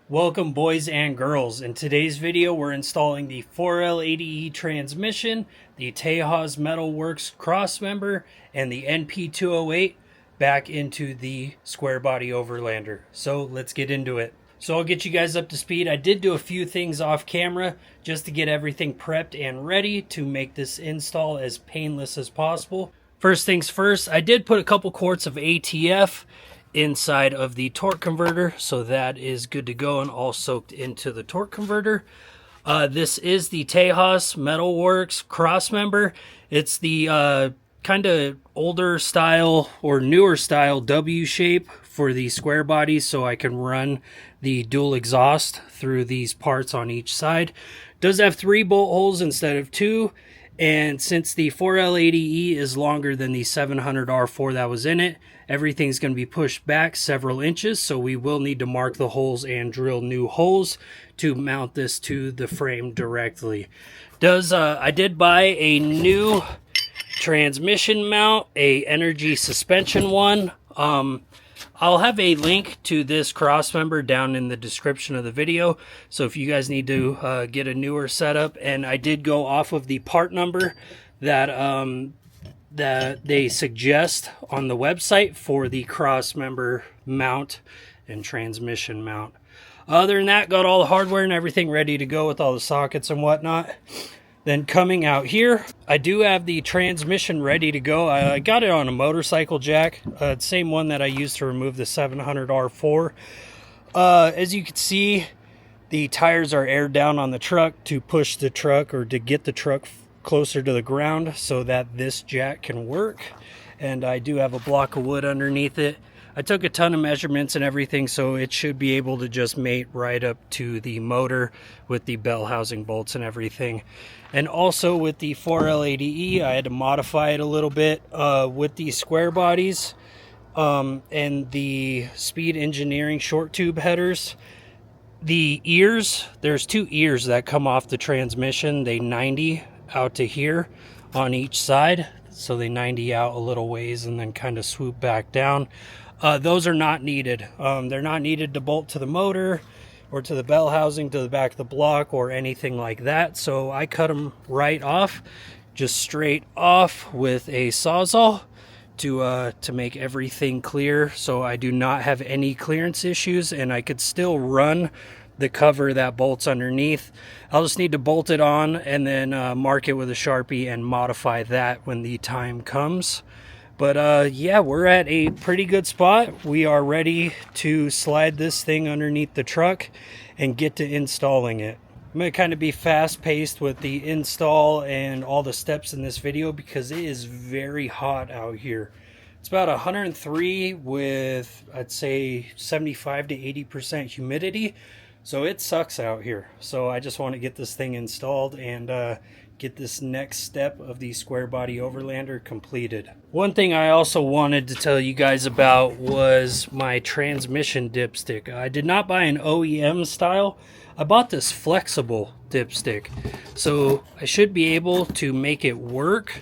Welcome boys and girls. In today's video we're installing the 4L80E transmission, the Tejas Metalworks Crossmember, and the NP208 back into the Squarebody Overlander. So let's get into it. So I'll get you guys up to speed. I did do a few things off camera just to get everything prepped and ready to make this install as painless as possible. First things first, I did put a couple quarts of ATF inside of the torque converter, so that is good to go and all soaked into the torque converter. This is the Tejas Metalworks Crossmember. It's the kind of older style or newer style W shape for the square body, so I can run the dual exhaust through these parts on each side. Does have 3 bolt holes instead of 2. And since the 4L80E is longer than the 700R4 that was in it, everything's going to be pushed back several inches, so we will need to mark the holes and drill new holes to mount this to the frame directly. I did buy a new transmission mount, a energy suspension one. I'll have a link to this crossmember down in the description of the video, so if you guys need to get a newer setup. And I did go off of the part number that they suggest on the website for the crossmember mount and transmission mount. Other than that, got all the hardware and everything ready to go with all the sockets and whatnot. Then coming out here, I do have the transmission ready to go. I got it on a motorcycle jack, same one that I used to remove the 700R4. As you can see, the tires are aired down on the truck to push the truck or to get the truck closer to the ground so that this jack can work. And I do have a block of wood underneath it. I took a ton of measurements and everything, so it should be able to just mate right up to the motor with the bell housing bolts and everything. And also with the 4L80E, I had to modify it a little bit with the square bodies and the Speed Engineering short tube headers. The ears, there's 2 ears that come off the transmission. They 90 out to here on each side. So they 90 out a little ways and then kind of swoop back down. Those are not needed. They're not needed to bolt to the motor or to the bell housing, to the back of the block or anything like that. So I cut them right off, just straight off with a Sawzall to make everything clear. So I do not have any clearance issues and I could still run the cover that bolts underneath. I'll just need to bolt it on and then mark it with a Sharpie and modify that when the time comes. But yeah, we're at a pretty good spot. We are ready to slide this thing underneath the truck and get to installing it. I'm going to kind of be fast-paced with the install and all the steps in this video because it is very hot out here. It's about 103 with, I'd say, 75 to 80% humidity. So it sucks out here. So I just want to get this thing installed and get this next step of the square body Overlander completed. One thing I also wanted to tell you guys about was my transmission dipstick. I did not buy an OEM style. I bought this flexible dipstick. So I should be able to make it work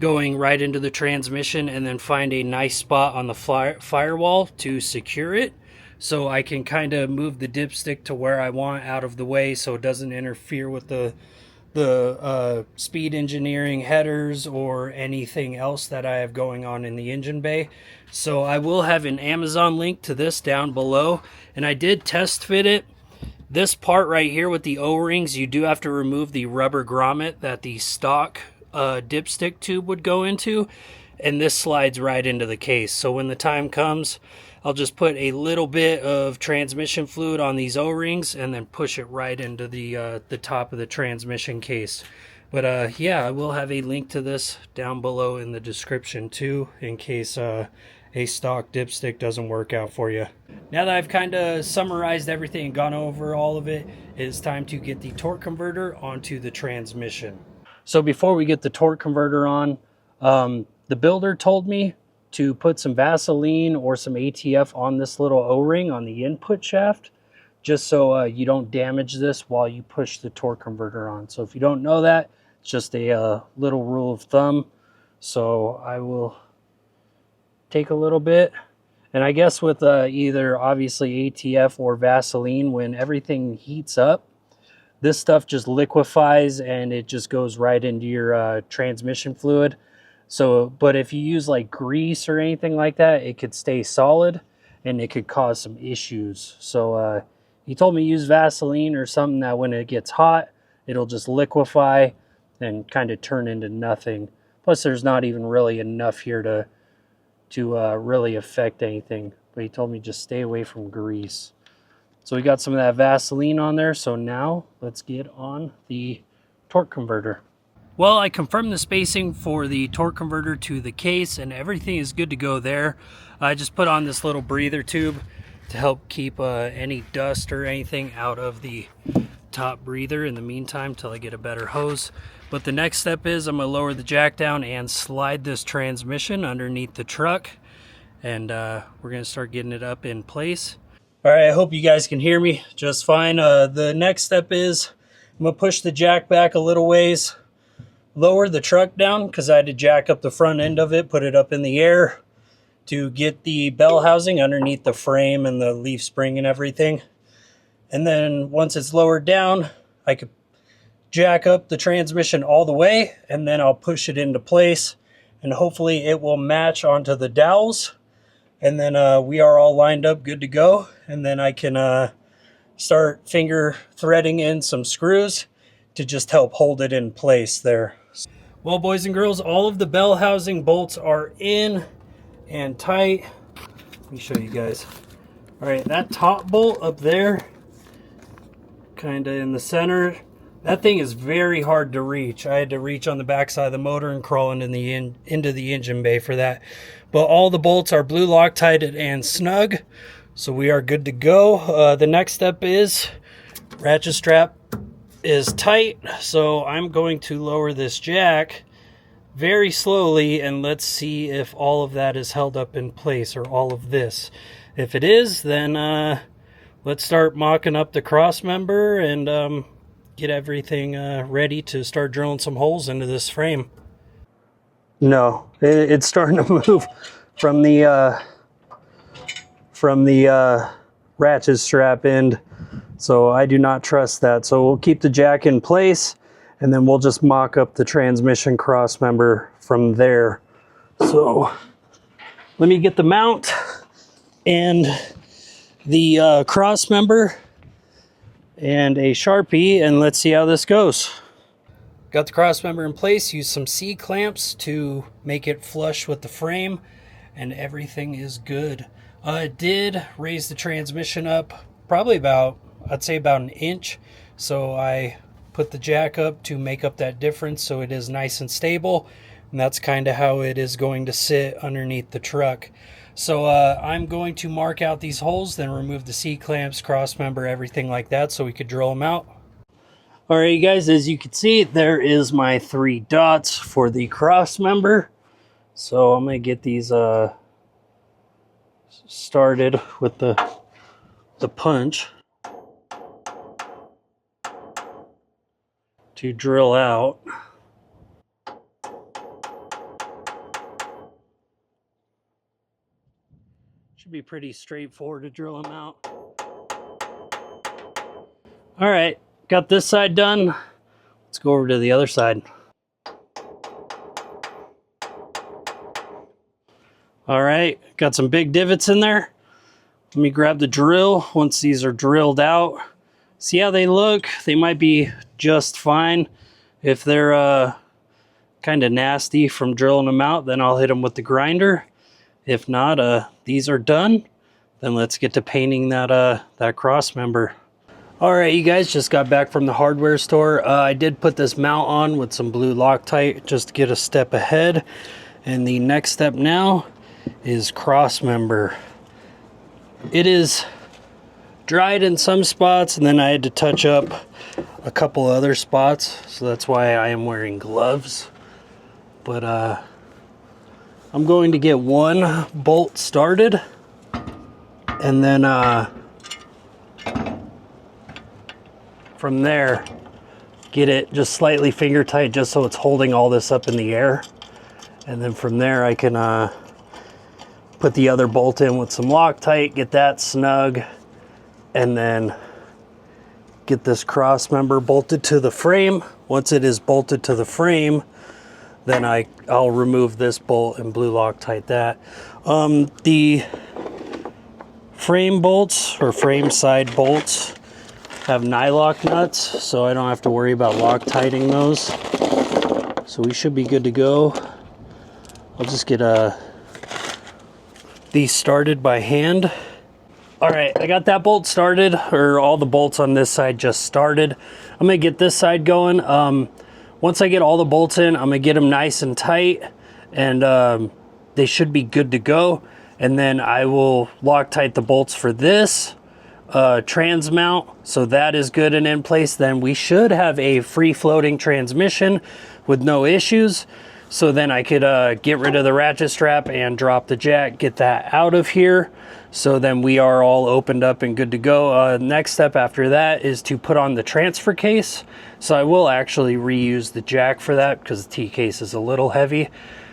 going right into the transmission and then find a nice spot on the firewall to secure it. So I can kind of move the dipstick to where I want out of the way so it doesn't interfere with the Speed Engineering headers or anything else that I have going on in the engine bay. So I will have an Amazon link to this down below, and I did test fit it. This part right here with the O-rings, you do have to remove the rubber grommet that the stock dipstick tube would go into, and this slides right into the case. So when the time comes, I'll just put a little bit of transmission fluid on these O-rings and then push it right into the top of the transmission case. But yeah, I will have a link to this down below in the description too, in case a stock dipstick doesn't work out for you. Now that I've kind of summarized everything and gone over all of it, it's time to get the torque converter onto the transmission. So before we get the torque converter on, the builder told me to put some Vaseline or some ATF on this little O-ring on the input shaft, just so you don't damage this while you push the torque converter on. So if you don't know that, it's just a little rule of thumb. So I will take a little bit And I guess with either obviously ATF or Vaseline, when everything heats up, this stuff just liquefies and it just goes right into your transmission fluid. So, but if you use like grease or anything like that, it could stay solid and it could cause some issues. So he told me use Vaseline or something that when it gets hot, it'll just liquefy and kind of turn into nothing. Plus there's not even really enough here to really affect anything. But he told me just stay away from grease. So we got some of that Vaseline on there. So now let's get on the torque converter. Well, I confirmed the spacing for the torque converter to the case and everything is good to go there. I just put on this little breather tube to help keep any dust or anything out of the top breather in the meantime till I get a better hose. But the next step is I'm going to lower the jack down and slide this transmission underneath the truck. And we're going to start getting it up in place. All right, I hope you guys can hear me just fine. The next step is I'm going to push the jack back a little ways, lower the truck down because I had to jack up the front end of it, put it up in the air to get the bell housing underneath the frame and the leaf spring and everything. And then once it's lowered down, I could jack up the transmission all the way and then I'll push it into place and hopefully it will match onto the dowels. And then we are all lined up, good to go. And then I can start finger threading in some screws to just help hold it in place there. Well, boys and girls, all of the bell housing bolts are in and tight. Let me show you guys. All right, that top bolt up there, kind of in the center, that thing is very hard to reach. I had to reach on the backside of the motor and crawl into the engine bay for that. But all the bolts are blue Loctited and snug, so we are good to go. The next step is ratchet strap is tight, so I'm going to lower this jack very slowly and let's see if all of that is held up in place, or all of this. If it is, then let's start mocking up the cross member and get everything ready to start drilling some holes into this frame. No, it's starting to move from the ratchet strap end, so I do not trust that. So we'll keep the jack in place and then we'll just mock up the transmission cross member from there. So let me get the mount and the cross member and a Sharpie and let's see how this goes. Got the cross member in place, used some C-clamps to make it flush with the frame, and everything is good. I did raise the transmission up probably about, I'd say about an inch, so I put the jack up to make up that difference so it is nice and stable, and that's kind of how it is going to sit underneath the truck. So I'm going to mark out these holes, then remove the C-clamps, cross member, everything like that so we could drill them out. All right, you guys, as you can see, there is my 3 dots for the cross member. So I'm going to get these started with the punch to drill out. Should be pretty straightforward to drill them out. All right, got this side done. Let's go over to the other side. All right, got some big divots in there. Let me grab the drill. Once these are drilled out, see how they look. They might be just fine. If they're kind of nasty from drilling them out, then I'll hit them with the grinder. If not, these are done. Then let's get to painting that cross member. All right, you guys, just got back from the hardware store. I did put this mount on with some blue Loctite just to get a step ahead. And the next step now is cross member. It is dried in some spots, and then I had to touch up a couple other spots, so that's why I am wearing gloves. But I'm going to get one bolt started, and then from there get it just slightly finger tight, just so it's holding all this up in the air. And then from there I can put the other bolt in with some Loctite, get that snug, and then get this cross member bolted to the frame. Once it is bolted to the frame, then I'll remove this bolt and blue Loctite that. The frame bolts or frame side bolts have nylock nuts, so I don't have to worry about Loctiting those. So we should be good to go. I'll just get these started by hand. All right, I got that bolt started, or all the bolts on this side just started. I'm gonna get this side going. Once I get all the bolts in, I'm gonna get them nice and tight, and they should be good to go. And then I will Loctite the bolts for this trans mount, so that is good and in place. Then we should have a free floating transmission with no issues. So then I could get rid of the ratchet strap and drop the jack, get that out of here. So then we are all opened up and good to go. Next step after that is to put on the transfer case. So I will actually reuse the jack for that because the T case is a little heavy.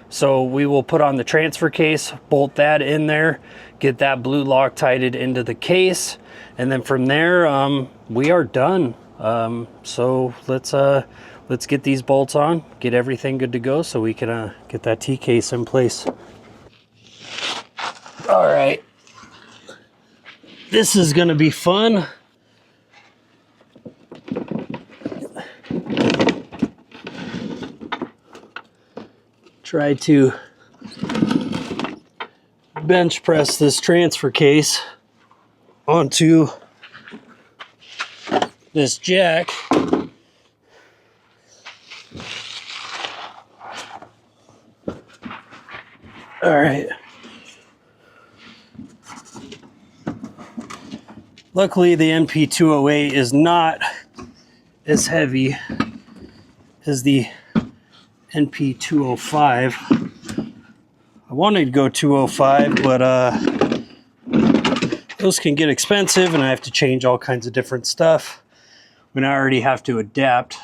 So we will put on the transfer case, bolt that in there, get that blue Loctited into the case, and then from there we are done. So let's get these bolts on, get everything good to go so we can get that T case in place. All right, this is gonna be fun. Try to bench press this transfer case onto this jack. All right. Luckily, the NP208 is not as heavy as the NP205. I wanted to go 205, but those can get expensive and I have to change all kinds of different stuff. When I already have to adapt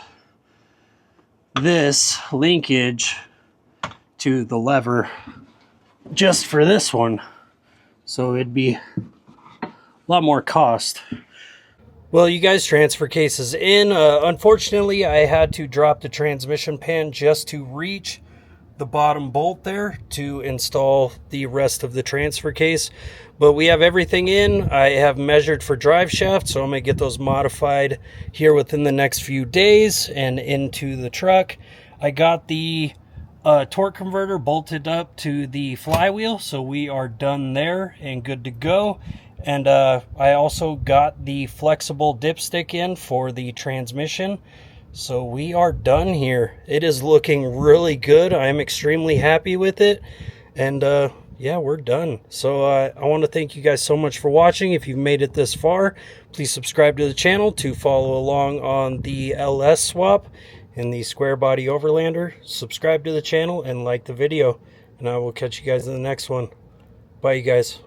this linkage to the lever just for this one. So it'd be a lot more cost. Well, you guys, transfer case is in. Unfortunately, I had to drop the transmission pan just to reach the bottom bolt there to install the rest of the transfer case. But we have everything in. I have measured for drive shaft, so I'm going to get those modified here within the next few days and into the truck. I got the torque converter bolted up to the flywheel, so we are done there and good to go. And I also got the flexible dipstick in for the transmission. So we are done here. It is looking really good. I'm extremely happy with it. And yeah, we're done. So I want to thank you guys so much for watching. If you've made it this far, please subscribe to the channel to follow along on the LS swap and the Squarebody Overlander. Subscribe to the channel and like the video. And I will catch you guys in the next one. Bye, you guys.